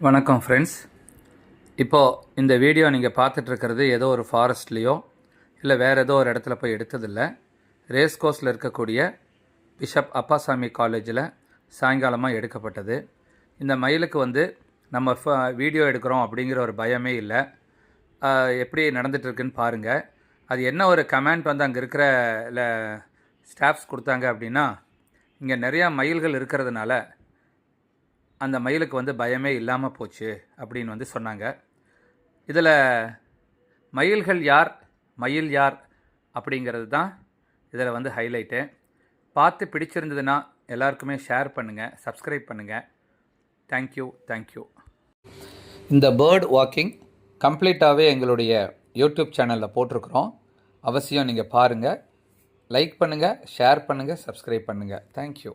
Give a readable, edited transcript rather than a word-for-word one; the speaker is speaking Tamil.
வணக்கம் ஃப்ரெண்ட்ஸ். இப்போது இந்த வீடியோ நீங்கள் பார்த்துட்ருக்கிறது ஏதோ ஒரு ஃபாரஸ்ட்லேயோ இல்லை வேறு ஏதோ ஒரு இடத்துல போய் எடுத்ததில்லை. ரேஸ் கோர்ஸில் இருக்கக்கூடிய பிஷப் அப்பாசாமி காலேஜில் சாயங்காலமாக எடுக்கப்பட்டது. இந்த மயிலுக்கு நம்ம வீடியோ எடுக்கிறோம் அப்படிங்கிற ஒரு பயமே இல்லை. எப்படி நடந்துகிட்ருக்குன்னு பாருங்கள். அது என்ன ஒரு கமெண்ட் அங்கே இருக்கிற இல்லை ஸ்டாஃப்ஸ் கொடுத்தாங்க அப்படின்னா, இங்கே நிறையா மயில்கள் இருக்கிறதுனால அந்த மயிலுக்கு பயமே இல்லாமல் போச்சு அப்படின்னு சொன்னாங்க. இதில் மயில்கள் யார், மயில் யார் அப்படிங்கிறது தான் இதில் ஹைலைட்டு. பார்த்து பிடிச்சிருந்ததுன்னா எல்லாருக்குமே ஷேர் பண்ணுங்கள், சப்ஸ்கிரைப் பண்ணுங்கள். தேங்க்யூ. இந்த பேர்ட் வாக்கிங் கம்ப்ளீட்டாகவே எங்களுடைய யூடியூப் சேனலில் போட்டிருக்கிறோம். அவசியம் நீங்கள் பாருங்கள், லைக் பண்ணுங்கள், ஷேர் பண்ணுங்கள், சப்ஸ்கிரைப் பண்ணுங்கள். தேங்க்யூ.